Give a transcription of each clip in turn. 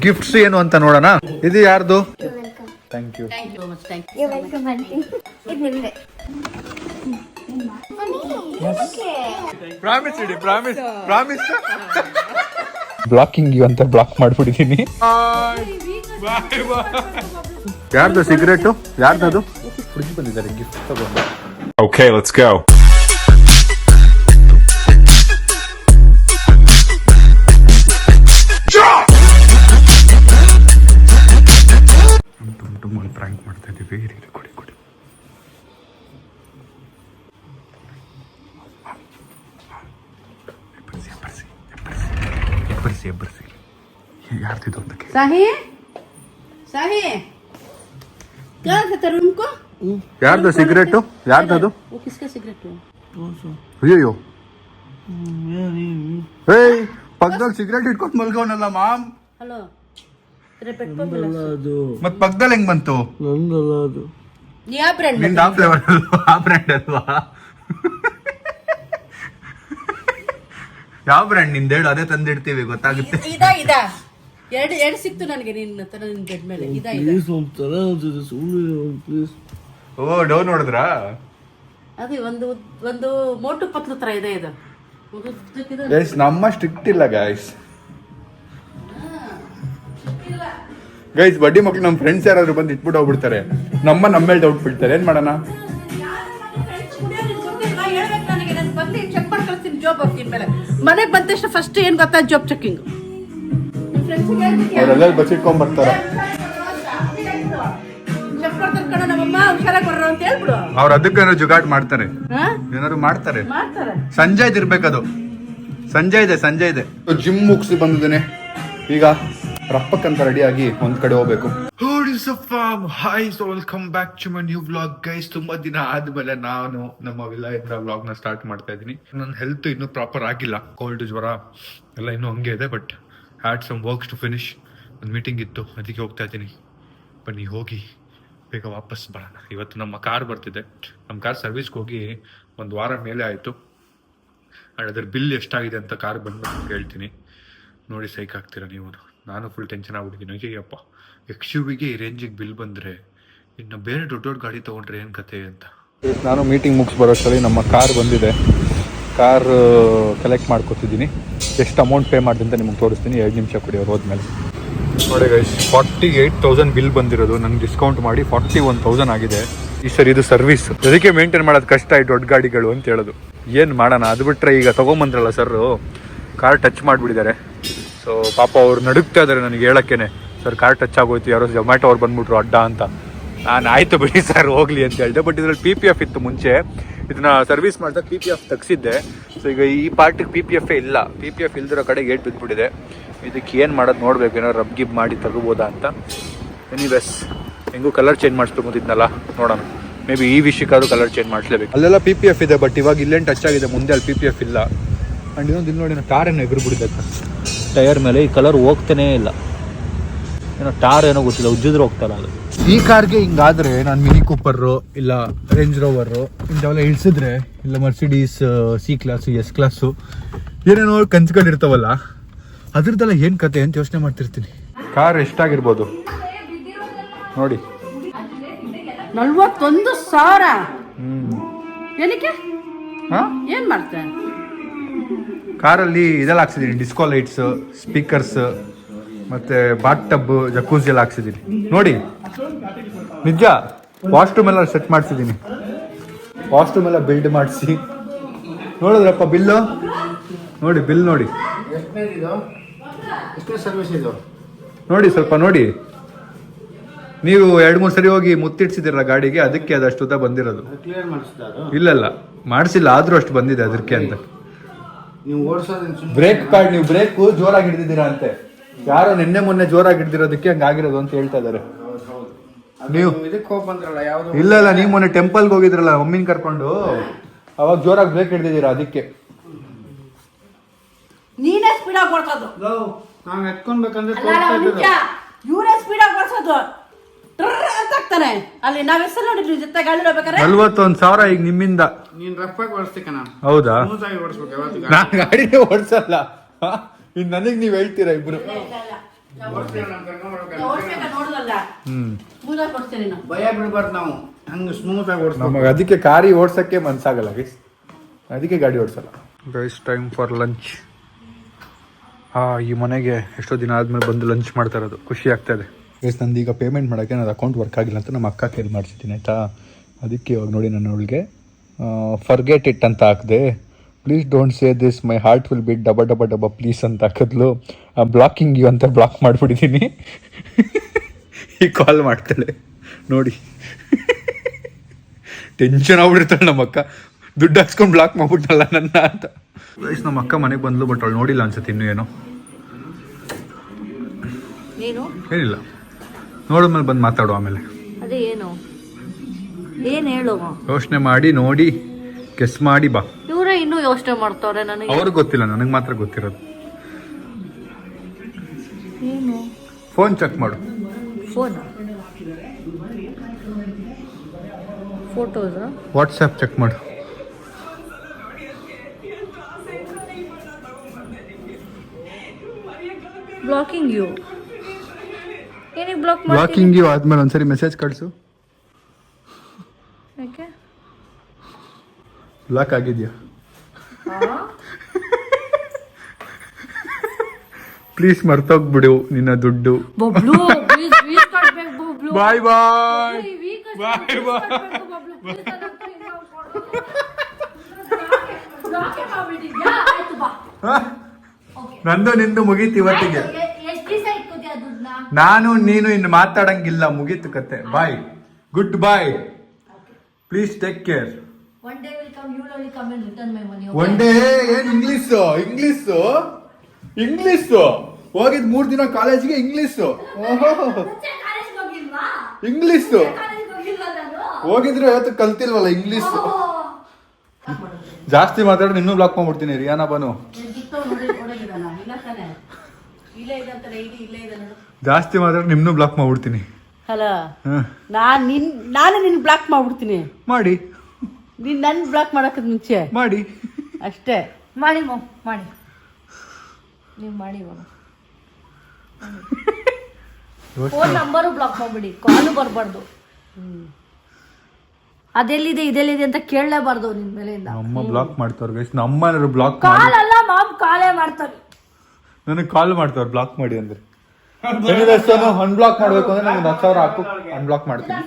Gifts ಏನು ಅಂತ ನೋಡೋಣ. ಇದು ಯಾರ್ದು? Thank you. ಪ್ರಾಮಿಸ್ ಇಡಿ, ಪ್ರಾಮಿಸ್ ಪ್ರಾಮಿಸ್. ಬ್ಲಾಕಿಂಗ್ ಅಂತ ಬ್ಲಾಕ್ ಮಾಡ್ಬಿಟ್ಟಿದ್ದೀನಿ. ಯಾರ್ದು ಸಿಗರೇಟು? ಯಾರ್ದದು? ಹುಡುಗಿ ಬಂದಿದ್ದಾರೆ ಗಿಫ್ಟ್ ತಗೊಂಡು. Okay, let's go. ಪ್ರಾಂಕ್ ಮಾಡ್ತಾ ಇದ್ದೀವಿ. ಕೊಡಿ ಕೊಡಿ. ಎಬ್ಬರಿಸಿ ಯಾರ್ದಿದ್ದು ಅಂತ ಕೇಳಿ. ಯಾರ್ದು ಸಿಗರೇಟು? ಯಾರ್ದದು? ಅಯ್ಯೋ ಏಯ್, ಪಕ್ಕದಲ್ಲಿ ಸಿಗರೇಟ್ ಇಟ್ಕೊಂಡು ಮಲ್ಗೋನಲ್ಲ ಮಾಮ್. ಮತ್ ಪಕ್ಕದಲ್ಲಿ ಹೆಂಗ್ ಬಂತು? ನಿಂದ ಆ ಫ್ಲೇವರ್ ಅಲ್ವಾ? ಆ ಬ್ರ್ಯಾಂಡ್ ಅಲ್ವಾ? ಯಾವ ಬ್ರ್ಯಾಂಡ್ ನಿಂದ ಹೇಳು, ಅದೇ ತಂದಿಡ್ತೀವಿ, ಗೊತ್ತಾಗುತ್ತೆ. ಎರಡು ಸಿಕ್ತು ನನಗೆ ನಿನ್ನ ತರ ನಿನ್ ಬೆಡ್ ಮೇಲೆ. ಓ, ಡೌನ್ ನೋಡಿದ್ರಾ? ಅದೇ ಒಂದು ಮೋಟು ಪತ್ಲು ತರ ಇದೆ ಇದು. ಗೈಸ್ ನಮ್ಮ ಸ್ಟ್ರಿಕ್ಟ್ ಇಲ್ಲ ಗೈಸ್. ಗೈಸ್ ಬಡ್ಡಿ ಮಕ್ಳು ನಮ್ಮ ಫ್ರೆಂಡ್ಸ್ ಯಾರಾದ್ರೂ ಬಂದು ಇಟ್ಬಿಟ್ಟು ಹೋಗ್ಬಿಡ್ತಾರೆ. ನಮ್ಮ ಮೇಲೆ ಡೌಟ್ ಬಿಡ್ತಾರೆ. ಏನ್ ಮಾಡೋಣ? ಮನೆಗೆ ಬಂದ ತಕ್ಷಣ ಫಸ್ಟ್ ಏನ್ ಗೊತ್ತಾ, ಜಾಬ್ ಚೆಕಿಂಗ್. ಅವರೆಲ್ಲ ಬಸ್ ಇಟ್ಕೊಂಡ್ ಬರ್ತಾರೆ. ಅವ್ರು ಅದಕ್ಕೇನೋ ಜುಗಾಟ್ ಮಾಡ್ತಾರೆ, ಏನಾದ್ರು ಮಾಡ್ತಾರೆ. ಸಂಜಯ್ ಇರ್ಬೇಕದು. ಸಂಜಯ್ ಇದೆ. ಜಿಮ್ ಮುಗಿಸಿ ಬಂದಿದ್ದೇನೆ. ಈಗ ರಪ್ಪಕ್ಕಂತ ರೆಡಿ ಆಗಿ ಒಂದ್ ಕಡೆ ಹೋಗ್ಬೇಕು. Welcome back to my new vlog guys. ತುಂಬಾ ದಿನ ಆದ್ಮೇಲೆ ನಾನು ನಮ್ಮ ವಿಲಾಯಿಂದ ವ್ಲಾಗ್ ನ ಸ್ಟಾರ್ಟ್ ಮಾಡ್ತಾ ಇದ್ದೀನಿ. ನನ್ನ ಹೆಲ್ತ್ ಇನ್ನೂ ಪ್ರಾಪರ್ ಆಗಿಲ್ಲ. ಕೋಲ್ಡ್, ಜ್ವರ ಎಲ್ಲ ಇನ್ನೂ ಹಂಗೆ ಇದೆ. But had some works to finish. ಒಂದು ಮೀಟಿಂಗ್ ಇತ್ತು, ಅದಕ್ಕೆ ಹೋಗ್ತಾ ಇದ್ದೀನಿ. ಬನ್ನಿ ಹೋಗಿ ಬೇಗ ವಾಪಸ್ ಬರೋಣ. ಇವತ್ತು ನಮ್ಮ ಕಾರ್ ಬರ್ತಿದೆ. ನಮ್ಮ ಕಾರ್ ಸರ್ವಿಸ್ಗೆ ಹೋಗಿ ಒಂದು ವಾರ ಮೇಲೆ ಆಯಿತು. ಆ್ಯಂಡ್ ಅದ್ರ ಬಿಲ್ ಎಷ್ಟಾಗಿದೆ ಅಂತ ಕಾರ್ ಬಂದ್ಬಿಟ್ಟು ಹೇಳ್ತೀನಿ. ನೋಡಿ ಸೈಕ್ ಆಗ್ತೀರಾ ನೀವು. ನಾನು ಫುಲ್ ಟೆನ್ಷನ್ ಆಗ್ಬಿಟ್ಟಿದ್ದೀನಿ. ಅಯ್ಯಪ್ಪ, XUV-ಗೆ ಈ ರೇಂಜಿಗೆ ಬಿಲ್ ಬಂದರೆ ಇನ್ನು ಬೇರೆ ದೊಡ್ಡ ಗಾಡಿ ತೊಗೊಂಡ್ರೆ ಏನು ಕತೆ ಅಂತ. ನಾನು ಮೀಟಿಂಗ್ ಮುಗಿಸ್ ಬರೋಷ್ಟರಲ್ಲಿ ನಮ್ಮ ಕಾರ್ ಬಂದಿದೆ. ಕಾರ್ ಕಲೆಕ್ಟ್ ಮಾಡ್ಕೊತಿದ್ದೀನಿ. ಎಷ್ಟು ಅಮೌಂಟ್ ಪೇ ಮಾಡಿದೆ ಅಂತ ನಿಮ್ಗೆ ತೋರಿಸ್ತೀನಿ. 2 ನಿಮಿಷ ಕೊಡಿ ಅವ್ರು ಹೋದ್ಮೇಲೆ. ನೋಡಿ ಗೈಸ್, 48,000 ಬಿಲ್ ಬಂದಿರೋದು. ನಂಗೆ ಡಿಸ್ಕೌಂಟ್ ಮಾಡಿ 41,000 ಆಗಿದೆ. ಈ ಸರಿ ಇದು ಸರ್ವಿಸ್, ಅದಕ್ಕೆ ಮೇಂಟೈನ್ ಮಾಡೋದು ಕಷ್ಟ ಈ ದೊಡ್ಡ ಗಾಡಿಗಳು ಅಂತ ಹೇಳೋದು. ಏನು ಮಾಡೋಣ? ಅದು ಬಿಟ್ಟರೆ ಈಗ ತೊಗೊಂಬಂದ್ರಲ್ಲ ಸರ್, ಕಾರ್ ಟಚ್ ಮಾಡಿಬಿಟ್ಟಿದ್ದಾರೆ. ಸೊ ಪಾಪ ಅವ್ರು ನಡುಗ್ತಾ ಇದ್ದಾರೆ ನನಗೆ ಹೇಳೋಕ್ಕೇನೆ, ಸರ್ ಕಾರ್ ಟಚ್ ಆಗೋಯ್ತು, ಯಾರೋ ಜೊಮ್ಯಾಟೊ ಅವ್ರು ಬಂದ್ಬಿಟ್ರು ಅಡ್ಡ ಅಂತ. ನಾನು ಆಯಿತು ಬಿಡಿ ಸರ್ ಹೋಗಲಿ ಅಂತ ಹೇಳಿದೆ. ಬಟ್ ಇದರಲ್ಲಿ PPF ಇತ್ತು ಮುಂಚೆ. ಇದನ್ನ ಸರ್ವಿಸ್ ಮಾಡಿದಾಗ PPF ತೆಗ್ಸಿದ್ದೆ. ಸೊ ಈಗ ಈ ಪಾರ್ಟಿಗೆ PPF ಇಲ್ಲ. PPF ಇಲ್ದಿರೋ ಕಡೆ ಗೇಟ್ ಬಿದ್ದುಬಿಟ್ಟಿದೆ. ಇದಕ್ಕೆ ಏನು ಮಾಡೋದು ನೋಡ್ಬೇಕು, ಏನೋ ರಬ್ ಗಿಬ್ ಮಾಡಿ ತಗೋಬೋದಾ ಅಂತ. ಎನಿವೇಸ್ ಹೆಂಗೂ ಕಲರ್ ಚೇಂಜ್ ಮಾಡಿಸ್ಬೇಕು ಅಂತಿದ್ನಲ್ಲ, ನೋಡೋಣ. ಮೇ ಬಿ ಈ ವಿಷಯಕ್ಕಾದ್ರೂ ಕಲರ್ ಚೇಂಜ್ ಮಾಡಿಸ್ಲೇಬೇಕು. ಅಲ್ಲೆಲ್ಲ PPF ಇದೆ, ಬಟ್ ಇವಾಗ ಇಲ್ಲೇನು ಟಚ್ ಆಗಿದೆ, ಮುಂದೆ ಅಲ್ಲಿ PPF ಇಲ್ಲ. ಆ್ಯಂಡ್ ಇನ್ನೊಂದು ಇಲ್ಲಿ ನೋಡಿ, ಟಾರೇನೋ ಎಗರ್ಬಿಟ್ಟಿದೆ ಟೈರ್ ಮೇಲೆ. ಈ ಕಲರ್ ಹೋಗ್ತಾನೇ ಇಲ್ಲ, ಏನೋ ಟಾರ್ ಏನೋ ಗೊತ್ತಿಲ್ಲ, ಉಜ್ಜಿದ್ರು ಹೋಗ್ತಾರ ಅದು. ಈ ಕಾರ್ಗೆ ಹಿಂಗಾದ್ರೆ ನಾನು ಮಿನಿ ಕೂಪರು ಇಲ್ಲ ರೇಂಜ್ ರೋವರು ಇಂಥವೆಲ್ಲ ಇಳಿಸಿದ್ರೆ, ಇಲ್ಲ Mercedes C class S class ಏನೇನೋ ಕನ್ಸ್ಕೊಂಡಿರ್ತಾವಲ್ಲ, ಅದ್ರದ್ದೆಲ್ಲ ಏನು ಕತೆ ಅಂತ ಯೋಚನೆ ಮಾಡ್ತಿರ್ತೀನಿ. ಕಾರ್ ಎಷ್ಟಾಗಿರ್ಬೋದು ನೋಡಿ, 41,000. ಏನಕ್ಕೆ? ಏನ್ ಮಾಡ್ತೆ? ಕಾರಲ್ಲಿ ಇದೆಲ್ಲ ಹಾಕ್ಸಿದ್ದೀನಿ, ಡಿಸ್ಕೋ ಲೈಟ್ಸ್, ಸ್ಪೀಕರ್ಸ್, ಮತ್ತೆ ಬಾತ್ ಟಬ್, ಜಕೂಸಿ ಎಲ್ಲ ಹಾಕ್ಸಿದ್ದೀನಿ. ನೋಡಿ ನಿಜ, ವಾಶ್ರೂಮ್ ಎಲ್ಲ ಸೆಟ್ ಮಾಡಿಸಿದ್ದೀನಿ. ವಾಶ್ರೂಮ್ ಎಲ್ಲ ಬಿಲ್ಡ್ ಮಾಡಿಸಿ ನೋಡಿದ್ರಪ್ಪ ಬಿಲ್ಲು. ನೋಡಿ ಬಿಲ್ ನೋಡಿ, ನೋಡಿ ಸ್ವಲ್ಪ ನೋಡಿ. ನೀವು 2-3 ಸರಿ ಹೋಗಿ ಮುತ್ತಿಡ್ಸಿದಿರಲ್ಲ ಗಾಡಿಗೆ, ಅದಕ್ಕೆ ಅದಷ್ಟು ಉದ್ದ ಬಂದಿರೋದು. ಇಲ್ಲ ಮಾಡಿಸಿಲ್ಲ, ಆದ್ರೂ ಅಷ್ಟು ಬಂದಿದೆ ಅದಕ್ಕೆ ಅಂತ. ಬ್ರೇಕ್ ಪ್ಯಾಡ್, ನೀವು ಬ್ರೇಕ್ ಜೋರಾಗಿ ಹಿಡಿದಿದ್ದೀರಾ ಅಂತೆ. ಯಾರೋ ನಿನ್ನೆ ಮೊನ್ನೆ ಜೋರಾಗಿ ಹಿಡ್ದಿರೋದಕ್ಕೆ ಹಂಗಾಗಿರೋದು ಅಂತ ಹೇಳ್ತಾ ಇದಾರೆ. ನೀವು ಇಲ್ಲ ನೀವು ಮೊನ್ನೆ ಟೆಂಪಲ್ಗೆ ಹೋಗಿದ್ರಲ್ಲ ಮಮ್ಮಿನ ಕರ್ಕೊಂಡು, ಅವಾಗ ಜೋರಾಗಿ ಬ್ರೇಕ್ ಹಿಡ್ದಿದ್ದೀರಾ ಅದಕ್ಕೆ. ನೀನೇ ಸ್ಪೀಡ್ ಆಗಿ ಓಡಿಸೋದು, ನಾನು ಎತ್ಕೊಳ್ಬೇಕಂದ್ರೆ ಇವರೇ ಸ್ಪೀಡ್ ಆಗಿ ಓಡಿಸೋದು ಅಂತ ಆಗ್ತಾನೆ. ಅಲ್ಲಿ ನಾವ್ ಹೆಸರು ನೋಡಿದ್ವಿ ಜೊತೆ ಗಾಳಿ ಹೋಗ್ಬೇಕಾರೆ. 41,000 ಈಗ ನಿಮ್ಮಿಂದ. ನೀನ್ ರಫ್ ಆಗಿ ಓಡಿಸ್ತೀಕ ನಾನು. ಹೌದಾ? ಓಡಿಸ್ಬೇಕು ಯಾವತ್ತು. ನಾನು ಗಾಡಿನೇ ಓಡಿಸಲ್ಲ. ಇನ್ ನನಗ್ ನೀವ್ ಹೇಳ್ತೀರಾ ಇಬ್ರು. ಓಡ್ಸ್ಬೇಕಾ ನೋಡುದಲ್ಲ ಮೂಲ ಕೊಡ್ತೇನೆ ನಾನು. ಭಯ ಬಿಡ್ಬಾರ್ದು ನಾವು ಹಂಗೆ ಸ್ಮೂತ್ ಆಗಿ ಓಡಿಸ್ಬೇಕು. ನಮಗೆ ಅದಕ್ಕೆ ಕಾರಿ ಓಡ್ಸಕ್ಕೆ ಮನ್ಸಾಗಲ್ಲ ಗೈಸ್, ಅದಕ್ಕೆ ಗಾಡಿ ಓಡಿಸಲ್ಲ. Guys time for lunch. ಈ ಮನೆಗೆ ಎಷ್ಟೋ ದಿನ ಆದ್ಮೇಲೆ ಬಂದು ಲಂಚ್ ಮಾಡ್ತಾ ಇರೋದು ಖುಷಿ ಆಗ್ತಾ ಇದೆ ಗೈಸ್. ನಂದು ಈಗ ಪೇಮೆಂಟ್ ಮಾಡೋಕ್ಕೆ ನನ್ನ ಅಕೌಂಟ್ ವರ್ಕ್ ಆಗಿಲ್ಲ ಅಂತ ನಮ್ಮ ಅಕ್ಕ ಕೇರ್ ಮಾಡಿಸಿದ್ದೀನಿ ಆಯಿತಾ. ಅದಕ್ಕೆ ಇವಾಗ ನೋಡಿ ನಾನು ಅವಳಿಗೆ ಫರ್ಗೆಟ್ ಇಟ್ ಅಂತ ಹಾಕಿದೆ. Please don't say this, my heart will beat ಡಬ ಡಬ ಡಬ ಪ್ಲೀಸ್ ಅಂತ ಹಾಕಿದ್ಲು. ಬ್ಲಾಕಿಂಗ್ ಯು ಅಂತ ಬ್ಲಾಕ್ ಮಾಡಿಬಿಟ್ಟಿದ್ದೀನಿ. ಈಗ ಕಾಲ್ ಮಾಡ್ತಾಳೆ ನೋಡಿ. ಟೆನ್ಷನ್ ಆಗ್ಬಿಡ್ತಾಳೆ ನಮ್ಮ ಅಕ್ಕ, ದುಡ್ಡು ಹಾಕ್ಸ್ಕೊಂಡು ಬ್ಲಾಕ್ ಮಾಡ್ಬಿಟ್ಟಲ್ಲ ನನ್ನ ಅಂತ. ವಯಸ್ಸು ನಮ್ಮ ಅಕ್ಕ ಮನೆಗೆ ಬಂದ್ಲು, ಬಟ್ ಅವಳು ನೋಡಿಲ್ಲ ಅನ್ಸುತ್ತೆ ಇನ್ನೂ ಏನೋ. ನೀನು ಏನಿಲ್ಲ, ನೋಡಿದ್ಮೇಲೆ ಬಂದು ಮಾತಾಡು ಆಮೇಲೆ. ಅದೇ ಏನು ಏನು ಹೇಳು. ಯೋಚನೆ ಮಾಡಿ ನೋಡಿ ಗೆಸ್ ಮಾಡಿ ಬಾ. ಇವರೇ ಇನ್ನೂ ಯೋಚನೆ ಮಾಡ್ತಾವ್ರೆ. ನನಗೆ ಅವ್ರಿಗೆ ಗೊತ್ತಿಲ್ಲ, ನನಗೆ ಮಾತ್ರ ಗೊತ್ತಿರೋದು. ಏನು ಫೋನ್ ಚೆಕ್ ಮಾಡು. ಫೋನ್ ಫೋಟೋಸ್ ವಾಟ್ಸಪ್ ಚೆಕ್ ಮಾಡು. Blocking you. ಏನಿಗೆ ಬ್ಲಾಕ್ ಬ್ಲಾಕಿಂಗ್ ಯು ಆದ್ಮೇಲೆ ಒಂದ್ಸರಿ ಮೆಸೇಜ್ ಕಳಿಸು. ಯಾಕೆ ಬ್ಲಾಕ್ ಆಗಿದ್ಯಾ? ಪ್ಲೀಸ್ ಮರ್ತೋಗ್ಬಿಡು ನಿನ್ನ ದುಡ್ಡು. ಬಬ್ಲು ವೀಕ್ ಕಟ್ಬೇಕು ಬಬ್ಲು. ಬಾಯ್ ಬಾಯ್ ವೀಕ್ ಬಾಯ್ ಬಾಯ್. ಆಯ್ತು ಬಾ. ನಂದು ನಿಂದು ಮುಗೀತು ಇವತ್ತಿಗೆ. ಎಷ್ಟು ದಿವಸ ಇಟ್ಕೋತೀಯ ದುಡ್ಡನ್ನ? ನಾನು ನೀನು ಇನ್ನು ಮಾತಾಡಂಗಿಲ್ಲ, ಮುಗೀತು ಕತೆ. Bye, good bye, please take care. One day will come, you will only come and return my money. One day. ಏನ್ ಇಂಗ್ಲಿಷ್ ಹೋಗಿದ್ 3 ದಿನ ಕಾಲೇಜಿಗೆ ಇಂಗ್ಲಿಷ್. ಇಂಗ್ಲಿಷ್ ಹೋಗಿದ್ರೆ ಇವತ್ತು ಕಲ್ತಿಲ್ವಲ್ಲ ಇಂಗ್ಲಿಷ್. ಜಾಸ್ತಿ ಮಾತಾಡಿದ್ರೆ ಇನ್ನೂ ಬ್ಲಾಕ್ ಮಾಡ್ಬಿಡ್ತೀನಿ. ರಿಯಾನಾ ಬನು, ಜಾಸ್ತಿ ಮಾತಾಡಿದ್ರೆ ನಿಮ್ನು ಬ್ಲಾಕ್ ಮಾಡ್ಬಿಡ್ತೀನಿ. ಹಲೋ, ನಾನು ನಿನ್ ಬ್ಲಾಕ್ ಮಾಡ್ಬಿಡ್ತೀನಿ. ಮಾಡಿ, ನೀನ್ ನನ್ ಬ್ಲಾಕ್ ಮಾಡಕ್ ಮುಂಚೆ ಮಾಡಿ ಅಷ್ಟೇ. ಮಾಡಿ ಮಾಡಿ ನೀವು ಮಾಡಿ ಫೋನ್ ನಂಬರು ಬ್ಲಾಕ್ ಮಾಡ್ಬಿಡಿ, ಕಾಲು ಬರಬಾರ್ದು. ಅದೆಲ್ಲಿದೆ ಇದೆಲ್ಲಿದೆ ಅಂತ ಕೇಳಲೇಬಾರ್ದು ನಿನ್ ಮೇಲೆಯಿಂದ. ನಮ್ಮ ಬ್ಲಾಕ್ ಮಾಡ್ತಾವ್ರ ಗೈಸ್, ನಮ್ಮನೇರು ಬ್ಲಾಕ್ ಮಾಡಿ. ಕಾಲಲ್ಲ ಮಾಮ್, ಕಾಲೇ ಮಾಡ್ತಾರೆ. ನನಗೆ ಕಾಲ್ ಮಾಡ್ತಾವ್ರ ಬ್ಲಾಕ್ ಮಾಡಿ ಅಂದ್ರೆ. ಅನ್ಬ್ಲಾಕ್ ಮಾಡ್ಬೇಕು ಅಂದ್ರೆ ನನಗೆ 10,000 ಹಾಕು, ಅನ್ಬ್ಲಾಕ್ ಮಾಡ್ತೀನಿ.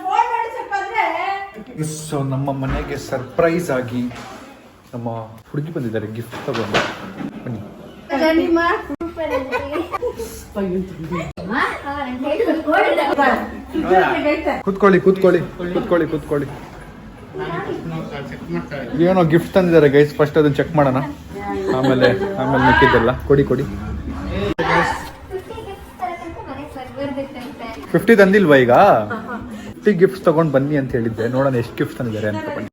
ಸೊ ನಮ್ಮ ಮನೆಗೆ ಸರ್ಪ್ರೈಸ್ ಆಗಿ ನಮ್ಮ ಹುಡುಗಿ ಬಂದಿದ್ದಾರೆ, ಗಿಫ್ಟ್ ತಗೊಂಡು. ಬನ್ನಿ. ಕೂತ್ಕೊಳ್ಳಿ ಕೂತ್ಕೊಳ್ಳಿ ಕೂತ್ಕೊಳ್ಳಿ ಕೂತ್ಕೊಳ್ಳಿ. ಏನೋ ಗಿಫ್ಟ್ ತಂದಿದ್ದಾರೆ ಗೈಸ್, ಫಸ್ಟ್ ಅದನ್ನ ಚೆಕ್ ಮಾಡೋಣ, ಆಮೇಲೆ ಮಿಕ್ಕಿದ್ದೆಲ್ಲ. ಕೊಡಿ 50 ತಂದಿಲ್ವಾ ಈಗ? 50 ಗಿಫ್ಟ್ಸ್ ತಗೊಂಡ್ ಬನ್ನಿ ಅಂತ ಹೇಳಿದ್ದೆ, ನೋಡೋಣ ಎಷ್ಟು ಗಿಫ್ಟ್ ತಂದಿದ್ದಾರೆ ಅಂತ. ಬನ್ನಿ.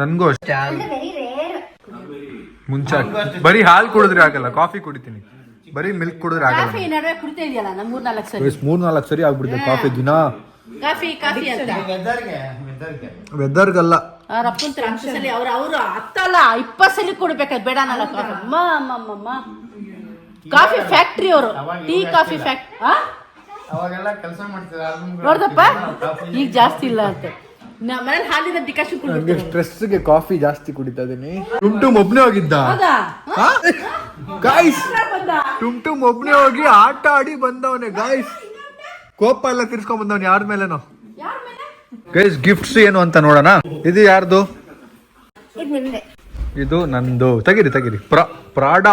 ನನ್ಗೂ ಅಷ್ಟೇ. ಮುಂಚೆ ಬರೀ ಹಾಲು ಕುಡಿದ್ರೆ ಆಗಲ್ಲ, ಕಾಫಿ ಕುಡಿತೀನಿ. ಬರೀ ಮಿಲ್ಕ್ ಕುಡಿದ್ರೆ ಆಗಲ್ಲ. ಕಾಫಿ ನಡುವೆ ಕುಡಿತಾ ಇದೆಯಲ್ಲ ನಾ 3-4 ಸರಿ. 3-4 ಸರಿ ಆಗ್ಬಿಡುತ್ತೆ ಕಾಫಿ ದಿನ. ಕಾಫಿ ಅಂತ ವೆದರ್ಗಲ್ಲ, ಅವ್ರ ಅಪ್ಪನ ರಾಕ್ಷಸಲ್ಲಿ ಅವ್ರು 10 ಅಲ್ಲ 20 ಸಲ ಕೊಡ್ಬೇಕಾದ್ ಬೇಡ ಅನ್ನಲ್ಲ ಕಾಫಿ. ಕಾಫಿ ಫ್ಯಾಕ್ಟ್ರಿ ಅವರು, ಟೀ ಕಾಫಿ ಫ್ಯಾಕ್ಟ್ರಿ. ಅವಾಗೆಲ್ಲ ಕೆಲಸ ಮಾಡ್ತಿದ್ರು. ನೋಡ್ದಪ್ಪ ಈಗ ಜಾಸ್ತಿ ಇಲ್ಲ ಅಂತ. ಮನೇಲಿ ಹಾಲಿನ ಡಿಕಾಷನ್ ನಂಗೆ ಕುಡಿದ್ರು. ಸ್ಟ್ರೆಸ್ಗೆ ಕಾಫಿ ಜಾಸ್ತಿ ಕುಡಿತಾ ಇದೀನಿ. ಟುಮ್ ಒಬ್ನೇ ಹೋಗಿದ್ದ ಹೌದಾ? ಗಾಯ್ಸ್, ಟುಮ್ ಒಬ್ನೇ ಹೋಗಿ ಆಟ ಆಡಿ ಬಂದವನೆ ಗಾಯ್ಸ್. ಕೋಪ ಎಲ್ಲ ತಿರ್ಸ್ಕೊಂಡ್ ಬಂದವನ್ ಯಾರ ಮೇಲೆನೋ. ಗೈಸ್ ಗಿಫ್ಟ್ಸ್ ಏನು ಅಂತ ನೋಡೋಣ. ಇದು ಯಾರ್ದು? ಇದು ನಂದು. ತೆಗಿರಿ ಪ್ರಾಡಾ.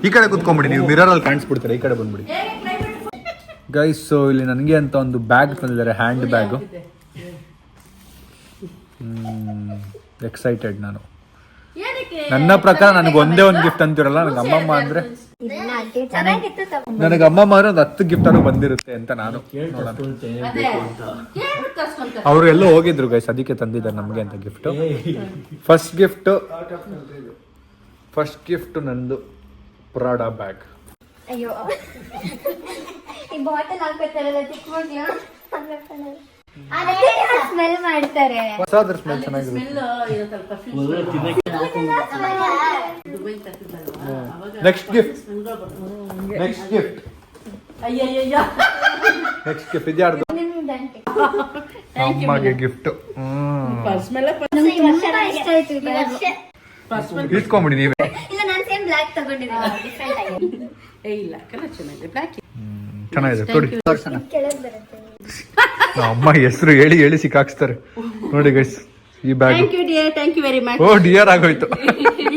ಈ ಕಡೆ ಕುತ್ಕೊಂಡ್ಬಿಡಿ, ನೀವು ಮಿರರ್ ಅಲ್ಲಿ ಕಾಣಿಸ್ಬಿಡ್ತೀರಾ. ಈ ಕಡೆ ಬಂದ್ಬಿಡಿ ಗೈಸ್. ಸೊ ಇಲ್ಲಿ ನನಗೆ ಅಂತ ಒಂದು ಬ್ಯಾಗ್ ತಂದಿದ್ದಾರೆ, ಹ್ಯಾಂಡ್ ಬ್ಯಾಗು. ಎಕ್ಸೈಟೆಡ್ ನಾನು. ನನ್ನ ಪ್ರಕಾರ ನನಗೆ ಒಂದೇ ಒಂದು ಗಿಫ್ಟ್ ಅಂತಿರಲ್ಲ, ನನಗೆ ಅಮ್ಮಮ್ಮ ಅಂದ್ರೆ ಒಂದು 10 ಗಿಫ್ಟ್ ಅನ್ನು ಬಂದಿರುತ್ತೆ ಅಂತ ನಾನು ನೋಡೋಣ. ಅವರು ಎಲ್ಲೋ ಹೋಗಿದ್ರು ಗೈಸ್, ಅದಕ್ಕೆ ತಂದಿದ್ದಾರೆ ನಮ್ಗೆ ಅಂತ ಗಿಫ್ಟ್. ಫಸ್ಟ್ ಗಿಫ್ಟ್ ನಂದು ಪ್ರಾಡಾ ಬ್ಯಾಗ್. ಅಯ್ಯೋ ಈ ಬಾಟಲ್ ಹಾಕೋತಾರಲ್ಲ ಚಿಕ್ಕ ಮಕ್ಳು. ಸ್ಮೆಲ್ ಮಾಡ್ತಾರೆ. ಹೊಸಾದ್ರ ಸ್ಮೆಲ್ ಚೆನ್ನಾಗಿರುತ್ತೆ. ಸ್ಮೆಲ್ ಇರುತ್ತಲ್ಲ perfume ದುಬೈ ತರ್ತಿದ್ದಲ್ವಾ ಅವಾಗ ನೆಕ್ಸ್ಟ್ ಗಿಫ್ಟ್ ಸ್ಮೆಲ್ಗಳು ಬರ್ತವೆ. ನೆಕ್ಸ್ಟ್ ಗಿಫ್ಟ್ ಅಯ್ಯಯ್ಯಯ್ಯ ನೆಕ್ಸ್ಟ್ ಗಿಫ್ಟ್ ಇದ್ಯಾರ್ದು? ನಿಮ್ದಂತೆ. ಅಮ್ಮಗೆ ಗಿಫ್ಟ್. ಸ್ಮೆಲ್ ತುಂಬಾ ಇಷ್ಟ ಆಯ್ತು ಈ ವರ್ಷ. ಇಟ್ಕೊಂಬಿಡಿ ನೀವೇ. ಇಲ್ಲ ನಾನ್ ಸೇಮ್ ಬ್ಲಾಕ್ ತಗೊಂಡಿದ್ದೀನಿ ಡಿಫ್ರೆಂಟ್ ಆಗಿ. ಇಲ್ಲ ಕಲರ್ ಚೆನ್ನಾಗಿದೆ ಬ್ಲಾಕ್ ಚೆನ್ನಾಗಿದೆ ನೋಡಿ. ಕೆಳಗ್ ಬರುತ್ತೆ. ನಮ್ಮ ಅಮ್ಮ ಹೆಸರು ಹೇಳಿ ಹೇಳಿ ಸಿಕ್ಕಾಕ್ಸ್ತಾರೆ ನೋಡಿ ಗೈಸ್. ಈ bag thank you dear, thank you very much. Oh dear ಆಗೋಯ್ತು.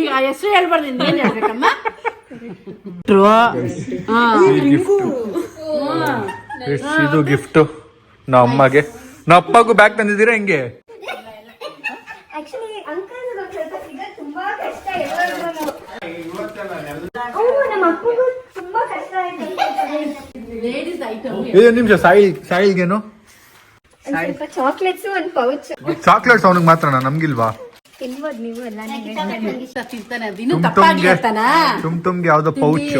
ಈಗ ಹೆಸರು ಹೇಳ್ಬಾರ್ದು, ಇನ್ನೇನು ಹೇಳ್ಬೇಕಮ್ಮ? ಇದು ಗಿಫ್ಟ್ ನಮ್ಮ ಅಮ್ಮಗೆ. ನಮ್ಮ ಅಪ್ಪಗೂ ಬ್ಯಾಗ್ ತಂದಿದ್ದೀರಾ ಹೆಂಗೆ? ಆಕ್ಚುಲಿ ಅಂಕಲ್ ಸ್ವಲ್ಪ ಸಿಗೋದು ತುಂಬಾ ಕಷ್ಟ ಎಲ್ಲರಿಗೂ. ನಮ್ಮ ಅಪ್ಪಗೂ ತುಂಬಾ ಕಷ್ಟ ಆಯ್ತು. ಲೇಡೀಸ್ ಐಟಮ್ ಏನ್ ನಿಮಿಷ ಸಾಯಿಲ್ಗೇನು? ಸ್ವಲ್ಪ ಚಾಕ್ಲೇಟ್ಸ್ ಒಂದ್ ಪೌಚ್. ಚಾಕ್ಲೇಟ್ಸ್ ಅವನಿಗೆ ಮಾತ್ರನಾ, ನಮ್ಗಿಲ್ವಾ? ತಿನ್ಬೋದು ನೀವು ಎಲ್ಲ. ತಿಂತಾನೆ, ಅದು ಇನ್ನೂ ತಪ್ಪಾಗಿರ್ತಾನ. ತುಮ್ಗೆ ಯಾವ್ದೋ ಪೌಚ್.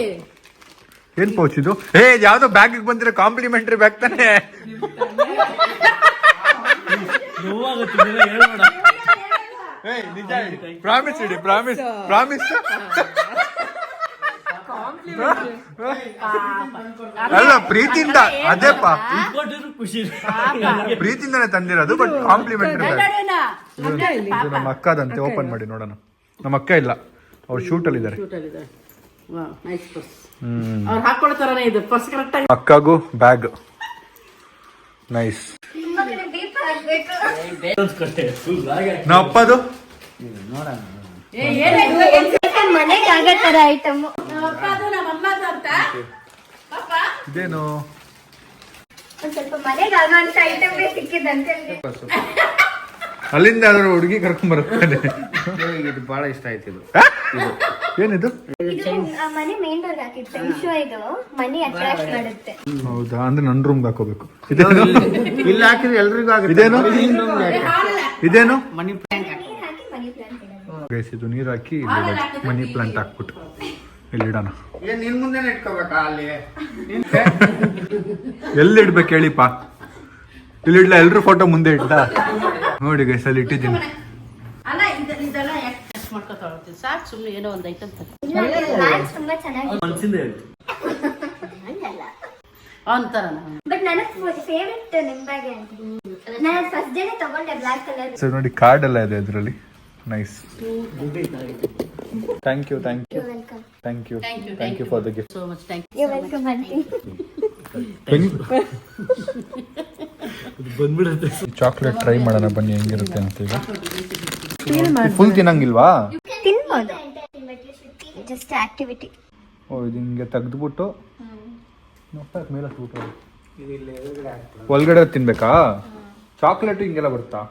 ಏನ್ ಪೌಚ್ ಇದು? ಏ ಯಾವ್ದೋ ಬ್ಯಾಗ್ ಬಂದಿರೋ ಕಾಂಪ್ಲಿಮೆಂಟರಿ ಬ್ಯಾಗ್ ತಾನೆ. ಪ್ರಾಮಿಸ್ ಇಡಿ, ಪ್ರಾಮಿಸ್ ಪ್ರಾಮಿಸ್. ಅಲ್ಲ ಪ್ರೀತಿಯಿಂದ, ಅದೇಪ್ಪ ಪ್ರೀತಿಯಿಂದಾನೆ ತಂದಿರೋದು, ಬಟ್ ಕಾಂಪ್ಲಿಮೆಂಟರಿ ಬ್ಯಾಗ್. ಇದು ನಮ್ಮ ಅಕ್ಕದಂತೆ, ಓಪನ್ ಮಾಡಿ ನೋಡೋಣ. ನಮ್ಮ ಅಕ್ಕ ಇಲ್ಲ, ಅವ್ರು ಶೂಟ್ ಅಲ್ಲಿ ಇದ್ದಾರೆ. ಅವ್ರು ಹಾಕೊಳ್ಳೋ ತರನೇ ಇದೆ ಪರ್ಸ್ ಕರೆಕ್ಟ್ ಆಗಿ. ಅಕ್ಕಗೂ ಬ್ಯಾಗ್ ನೈಸ್. ದೀಪ ಹಾಕ್ಬೇಕು. ನಮ್ಮ ಅಪ್ಪದು ಮನೆಗೆ ಆಗೋ ತರ ಐಟಮ್. ನಮ್ಮಮ್ಮದು ಅಂತ ಪಾಪ ಇದೇನು? ಒಂದ್ ಸ್ವಲ್ಪ ಮನೆಗೆ ಆಗೋಂತ ಐಟಮ್ ಸಿಕ್ಕಿದಂತೆ. ಅಲ್ಲಿಂದ ಯಾವ್ದಾದ್ರು ಹುಡುಗಿ ಕರ್ಕೊಂಡ್ ಬರುತ್ತಾನೆ. ಇದು ಬಹಳ ಇಷ್ಟ ಆಯ್ತು. ಇದು ಏನಿದು? ಇದು ಮನೆ ಮೇನ್ ಡೋರ್ ಹಾಕಿತ್ತು. ಫೆಂಗ್ಶೂ ಇದು ಮನಿ ಅಟ್ರಾಕ್ಟ್ ಮಾಡುತ್ತೆ. ಹೌದಾ? ಅಂದ್ರೆ ನನ್ ರೂಮ್ ಹಾಕೋಬೇಕು. ಇದೇನು? ಇಲ್ಲಿ ಹಾಕಿದ್ರೆ ಎಲ್ರಿಗೂ ಆಗುತ್ತೆ. ಇದೇನು? ಇದೇನು? ಮನಿ ಪ್ಲಾಂಟ್ ನೀರ್ ಹಾಕಿ ಮನಿ ಪ್ಲಾಂಟ್ ಇಡೋದು. ಗೈಸ್ ಇದು ನೀರ್ ಹಾಕಿ ಮನಿ ಪ್ಲಾಂಟ್ ಹಾಕ್ಬಿಟ್ಟು ಇಲ್ಲಿ ಇಡೋಣ. ಏನ್ ನಿನ್ ಮುಂದೆನೆ ಇಟ್ಕೋಬೇಕಾ ಅಲ್ಲಿ? ಎಲ್ಲಿ ಇಡ್ಬೇಕು ಹೇಳಿಪ್ಪ? ಇಲ್ಲಿ ಇಡ್ಲ? ಎಲ್ರು ಫೋಟೋ ಮುಂದೆ ಇಡ್ಲ ನೋಡಿ ಗೈಸ್, ಅಲ್ಲಿ ಇಟ್ಟಿದ್ದೀನಿ. ಅಲ್ಲ ಇದೆಲ್ಲ ಯಾಕೆ ಟೆಸ್ಟ್ ಮಾಡ್ಕೊತಾಳ್ತೀನಿ ಸಾಕು, ಸುಮ್ಮನೆ ಏನೋ ಒಂದು ಐಟಮ್ ಬ್ಯಾಗ್ಸ್ ತುಂಬಾ ಚೆನ್ನಾಗಿದೆ. ಅಂತಾರ. ಬಟ್ ನನಗ್ ಫೇವ್ರೆಟ್ ನಿಮ್ ಬ್ಯಾಗ್ ಅಂತ. ನಾನು ಫಸ್ಟ್ ಡೇನೆ ತಗೊಂಡೆ ಬ್ಲಾಕ್ ಕಲರ್. ಸರ್ ನೋಡಿ, ಕಾರ್ಡ್ ಎಲ್ಲ ಇದೆ ಇದರಲ್ಲಿ. Nice. Thank you thank you welcome. Thank you thank you for the gift. So much thank you welcome aunty. Chocolate try ಮಾಡೋಣ ಬನ್ನಿ, ಹೆಂಗಿರುತ್ತೆ ಅಂತ. ಈಗ ಫುಲ್ ತಿನ್ನಂಗಿಲ್ವಾ? ತಿನ್ಬೋದು, ಜಸ್ಟ್ ಆಕ್ಟಿವಿಟಿ. ಓ ಇದು ಹಿಂಗೆ ತೆಗ್ದ್ಬಿಟ್ಟು ಮೇಲೆ ಹಾಕ್ಬಿಟ್ಟು ಒಳಗಡೆ ತಿನ್ಬೇಕಾ? ಚಾಕ್ಲೇಟ್ ಹಿಂಗೆಲ್ಲ ಬರುತ್ತಾ?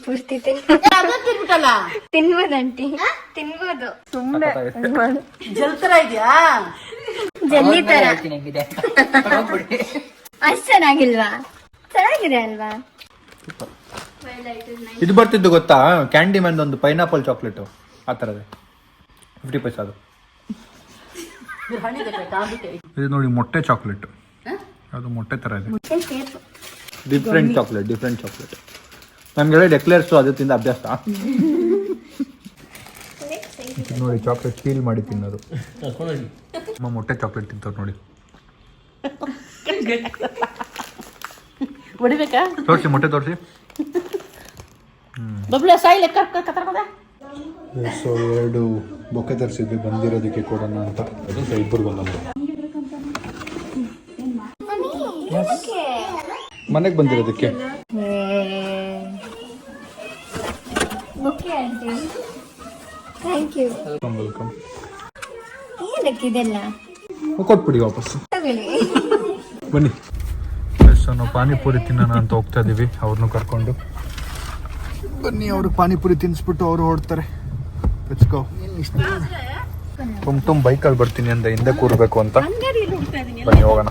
ಪೂರ್ತಿ ತಿನ್ಬಿಟ್ಟಲ್ಲ. ತಿನ್ಬೋದು ಆಂಟಿ, ತಿನ್ಬೋದು. ಸುಮ್ಮನೆ ಜಲ್ ತರ ಇದೆಯಾ? ಜಲ್ಲಿ ತರ. ಅಷ್ಟ್ ಚೆನ್ನಾಗಿಲ್ವಾ? ಚೆನ್ನಾಗಿದೆ ಅಲ್ವಾ? ಇದು ಬರ್ತಿದ್ದು ಗೊತ್ತಾ? ಕ್ಯಾಂಡಿ ಮ್ಯಾನ್ ಒಂದು ಪೈನಾಪಲ್ ಚಾಕ್ಲೇಟ್ ಆ ಥರದೇ 50 ಪೈಸೆ ಅದು. ಇದು ನೋಡಿ ಮೊಟ್ಟೆ ಚಾಕ್ಲೇಟ್, ಅದು ಮೊಟ್ಟೆ ಥರ ಇದೆ. Different chocolate. ನಮ್ಗೆಲ್ಲ ಡೆಕ್ಲೇರ್ಸು ಅದು ತಿಂದ ಅಭ್ಯಾಸ. ನೋಡಿ ಚಾಕ್ಲೇಟ್ ಪೀಲ್ ಮಾಡಿ ತಿನ್ನೋದು. ಅಮ್ಮ ಮೊಟ್ಟೆ ಚಾಕ್ಲೇಟ್ ತಿಂತವ್ರು ನೋಡಿ. ಹೊಡಿಬೇಕಾ? ತೋರಿಸಿ ಮೊಟ್ಟೆ ತೋರಿಸಿ. ಬಬ್ಲು ಸಾಯಿ ಲೆಕ್ಕ ಕತ್ತರ್ಕೋದ. ಸೊ 2 ಬೊಕ್ಕೆ ತರಿಸಿದ್ವಿ ಬಂದಿರೋದಕ್ಕೆ ಕೊಡೋಣ ಅಂತ. ಅದು ಇಬ್ಬರು ಬಂದವರು ಮನೆಗೆ ಬಂದಿರೋದಕ್ಕೆ. Okay aunty, thank you. Welcome. ಏನಕ್ಕಿದೆಲ್ಲ ಕೊಟ್ಬಿಡಿ ವಾಪಸ್. ತಗೊಳ್ಳಿ. ಬನ್ನಿ. ಸೊ ನಾವು ಪಾನಿಪುರಿ ತಿನ್ನೋಣ ಅಂತ ಹೋಗ್ತಾ ಇದೀವಿ, ಅವ್ರನ್ನೂ ಕರ್ಕೊಂಡು. ಬನ್ನಿ, ಅವರು ಪಾನಿಪುರಿ ತಿನ್ನಿಸ್ಬಿಟ್ಟು ಅವರು ಹೊರಡ್ತಾರೆ. Let's go. ಟುಮ್ ಬೈಕಲ್ಲಿ ಬರ್ತೀನಿ ಅಂದ ಹಿಂದೆ ಕೂರ್ಬೇಕು ಅಂತ. ಬನ್ನಿ ಹೋಗೋಣ.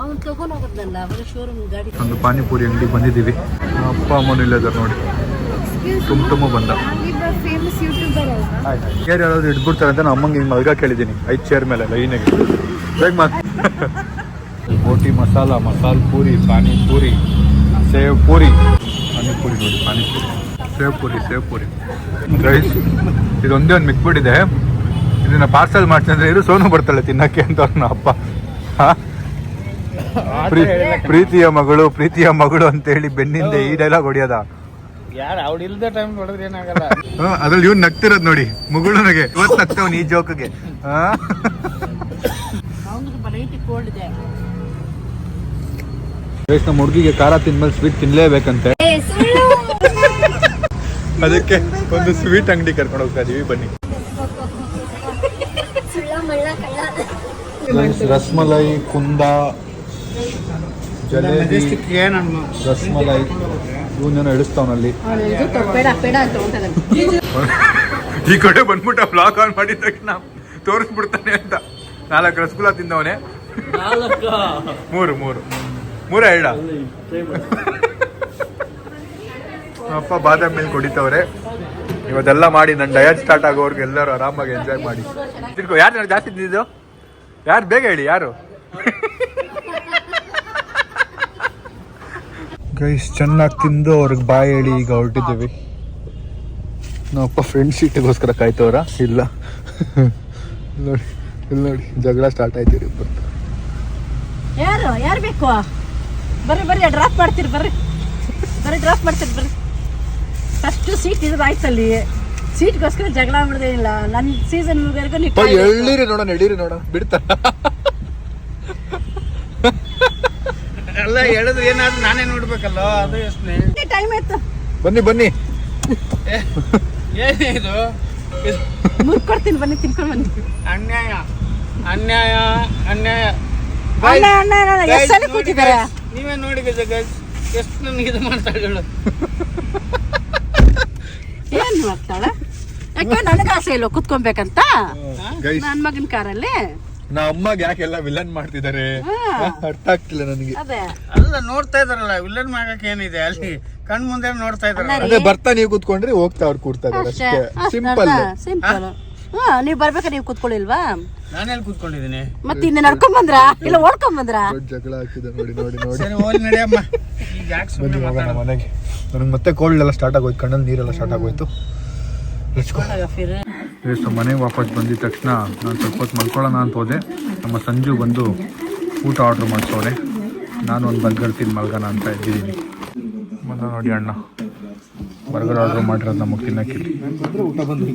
ಅವ್ನು ತಗೊಂಡ್ ಹೋಗೋದಲ್ಲ ಅವರ ಶೋರೂಮ್ ಗಾಡಿ. ಒಂದು ಪಾನಿಪುರಿ ಅಂಗಡಿ ಬಂದಿದ್ದೀವಿ. ಅಪ್ಪ ಅಮ್ಮನೂ ಇಲ್ಲದಾರೆ ನೋಡಿ. ಟುಮ್ ಬಂದ. ಫೇಮಸ್ ಯೂಟ್ಯೂಬರ್ ಅಲ್ವಾ? ಚೇರ್ ಯಾರಾದ್ರು ಇಟ್ಬಿಡ್ತಾರೆ ಅಂತ ನಾನು ಅಮ್ಮಂಗೆ ಹಿಂಗೆ ಮಲ್ಗ ಕೇಳಿದ್ದೀನಿ 5 ಚೇರ್ ಮೇಲೆ ಲೈನಾಗಿ ಬೇಗ ಬೋಟಿ ಮಸಾಲ ಪೂರಿ ಪಾನಿಪೂರಿ ಸೇವ್ ಪೂರಿ ಪಾನಿಪೂರಿ ನೋಡಿ ಪಾನಿಪೂರಿ ಸೇವ್ ಪೂರಿ ರೈಸ್ ಇದೊಂದೇ ಒಂದು ಮಿಕ್ಬಿಟ್ಟಿದೆ. ಇದನ್ನ ಪಾರ್ಸಲ್ ಮಾಡ್ತಂದ್ರೆ ಇರು ಸೋನು ಬರ್ತಾಳೆ ತಿನ್ನಕ್ಕೆ ಅಂತ ಅವ್ರನ್ನ ಅಪ್ಪ. ಪ್ರೀತಿಯ ಮಗಳು ಅಂತೇಳಿ ಬೆನ್ನಿಂದ ಈ ಡೈಲಾಗ್ ಹೊಡಿಯೋದ ಯಾರು ಅವ್ಳು ಇಲ್ದ ಟೈಮ್ ಹೊಡೆದ್ರೆ ಏನಾಗಲ್ಲ. ಅದ್ರಲ್ಲಿ ಇವ್ನು ನಗ್ತಿರೋದು ನೋಡಿ ಮುಗುಳುನಗೆ ಇವತ್ತು ನಗ್ತವನು ಈ ಜೋಕ್ಗೆ. ನಮ್ಮ ಹುಡುಗಿಗೆ ಖಾರ ತಿಂದ್ಮೇಲೆ ಸ್ವೀಟ್ ತಿನ್ಲೇಬೇಕಂತೆ, ಅದಕ್ಕೆ ಒಂದು ಸ್ವೀಟ್ ಅಂಗಡಿ ಕರ್ಕೊಂಡು ಹೋಗ್ತಾ ಇದೀವಿ ಬನ್ನಿ. ರಸ್ಮಲೈ ಕುಂದ ಜಲೇಬಿ ರಸ್ಮಲೈ ಇವನ್ನೇನೋ ಇಳಿಸ್ತಾವನಲ್ಲಿ. ಈ ಕಡೆ ಬಂದ್ಬಿಟ್ಟ ಬ್ಲಾಗ್ ಆನ್ ಮಾಡಿದ ತಕ್ಷಣ ತೋರಿಸ್ಬಿಡ್ತಾನೆ ಅಂತ 4 ರಸಗುಲ್ಲ ತಿಂದವನೇ. 3 ಹೇಳ ಅಪ್ಪ ಬಾದಾಮಿ ಮೇಲೆ ಕೊಡಿತವ್ರೆ. ಇವತ್ತೆಲ್ಲ ಮಾಡಿ ನನ್ನ ಡಯಟ್ ಸ್ಟಾರ್ಟ್ ಆಗೋರ್ಗೆ ಎಲ್ಲರೂ ಆರಾಮಾಗಿ ಎಂಜಾಯ್ ಮಾಡಿ ತಿಳ್ಕೊ. ಯಾರು ಜಾಸ್ತಿ ತಿಂದಿದ್ದು ಯಾರು ಬೇಗ ಹೇಳಿ ಯಾರು? ಗೈಸ್ ಚೆನ್ನಾಗಿ ತಿಂದು ಅವ್ರಿಗೆ ಬಾಯ್ ಹೇಳಿ ಈಗ ಹೊರಟಿದ್ದೀವಿ. ನಮ್ಮಪ್ಪ ಫ್ರೆಂಡ್ ಸೀಟಿಗೋಸ್ಕರ ಕಾಯ್ತವ್ರ ಇಲ್ಲ ನೋಡಿ ಜಗಳ ಸ್ಟಾರ್ಟ್ ಆಯ್ತೀರಿ. ಯಾರು ಬೇಕು? ಬರ್ರಿ ಡ್ರಾಪ್ ಮಾಡ್ತೀರಿ ಬರ್ರಿ ಫಸ್ಟ್ ಸೀಟ್ ಇದಾಯ್ತಲ್ಲಿ. ಸೀಟ್ಗೋಸ್ಕರ ಜಗಳ ಮಾಡೋದೇನಿಲ್ಲ. ನನ್ನ ಸೀಸನ್ ಎಳ್ಳೀರಿ ನೋಡೋಣ ಬಿಡ್ತಾರ. ಎಲ್ಲ ಹೇಳಿದ್ರು ಏನಾದ್ರು ನಾನೇ ನೋಡ್ಬೇಕಲ್ಲ, ಅದು ಯೋಚನೆ. ಟೈಮ್ ಆಯ್ತು, ಬನ್ನಿ ಏನಿದು ಮುರ್ಕೊಡ್ತೀನಿ, ಬನ್ನಿ ತಿನ್ಕೊಂಡು ಬನ್ನಿ. ಅನ್ಯಾಯ. ಎಷ್ಟು ಸಲ ಕೂತಿದ್ದಾರೆ ನೀವೇ ನೋಡಿ ಗೈಸ್ ಎಷ್ಟು ನನಗೆ ಇದು ಮಾಡ್ತಾಳೆ. ಏನ್ ಮಾಡ್ತಾಳೆ? ಯಾಕೆ ನನಗೆ ಆಸೆ ಇಲ್ವ ಕುತ್ಕೊಬೇಕಂತ ನನ್ನ ಮಗನ ಕಾರಲ್ಲಿ? ನಾ ಅಮ್ಮಗೆ ಯಾಕೆಲ್ಲ ವಿಲನ್ ಮಾಡ್ತಿದ್ದಾರೆ ಅರ್ಥ ಆಗ್ತಿಲ್ಲ ನನಗೆ. ಅದೇ ಅಲ್ಲ ನೋಡ್ತಾ ಇದಾರಲ್ಲ ವಿಲನ್ ಮಾಡಕ್ಕೆ ಏನಿದೆ ಅಲ್ಲಿ ಕಣ್ ಮುಂದೆ ನೋಡ್ತಾ ಇದಾರೆ. ಅದೇ ಬರ್ತಾ ನೀವು ಕೂತ್ಕೊಂಡ್ರಿ ಹೋಗ್ತಾ ಅವ್ರು ಕೂರ್ತಾರೆ ಅಷ್ಟೇ. ಸಿಂಪಲ್. ನೀವ್ ಬರ್ಬೇಕಾ? ನೀವ್ ಕೂತ್ಕೊಳ್ಳಿಲ್ವಾ? ನಾನೆಲ್ಲಿ ಕೂತ್ಕೊಂಡಿದ್ದೀನಿ ಮತ್ತೆ ಇನ್ನ ನಡ್ಕೊಂಡ್ ಬಂದ್ರ ಇಲ್ಲ ಓಡ್ಕೊಂಡ್ ಬಂದ್ರ? ಜಗಳ ಹಾಕಿದೆ ನೋಡಿ. ಸರಿ ಹೋಗಿ ನಡೆಯಮ್ಮ. ಈಗ ಯಾಕೆ ಸುಮ್ಮನೆ ಮಾತಾಡೋಣ? ಮನೆಗೆ ನನಗೆ ಮತ್ತೆ ಕೋಲ್ಡ್ ಎಲ್ಲ ಸ್ಟಾರ್ಟ್ ಆಗೋಯ್ತು, ಕಣ್ಣಲ್ಲಿ ನೀರೆಲ್ಲ ಸ್ಟಾರ್ಟ್ ಆಗೋಯ್ತು. ಮನೆಗೆ ವಾಪಸ್ ಬಂದಿದ ತಕ್ಷಣ ನಾನು ಸ್ವಲ್ಪ ಹೊತ್ತು ಮಲ್ಕೊಳ್ಳೋಣ ಅಂತ ಹೋದೆ. ನಮ್ಮ ಸಂಜು ಬಂದು ಊಟ ಆರ್ಡ್ರ್ ಮಾಡಿಸೋರೆ. ನಾನು ಒಂದು ಬರ್ಗರ್ ತಿಂದು ಮಲ್ಗೋಣ ಅಂತ ಇದ್ದೀನಿ. ಬಂದ ನೋಡಿ ಅಣ್ಣ ಬರ್ಗರ್ ಆರ್ಡ್ರ್ ಮಾಡಿರೋದು ನಮಗೆ ತಿನ್ನೋಕ್ಕಿಲ್ಲ. ಊಟ ಬಂದು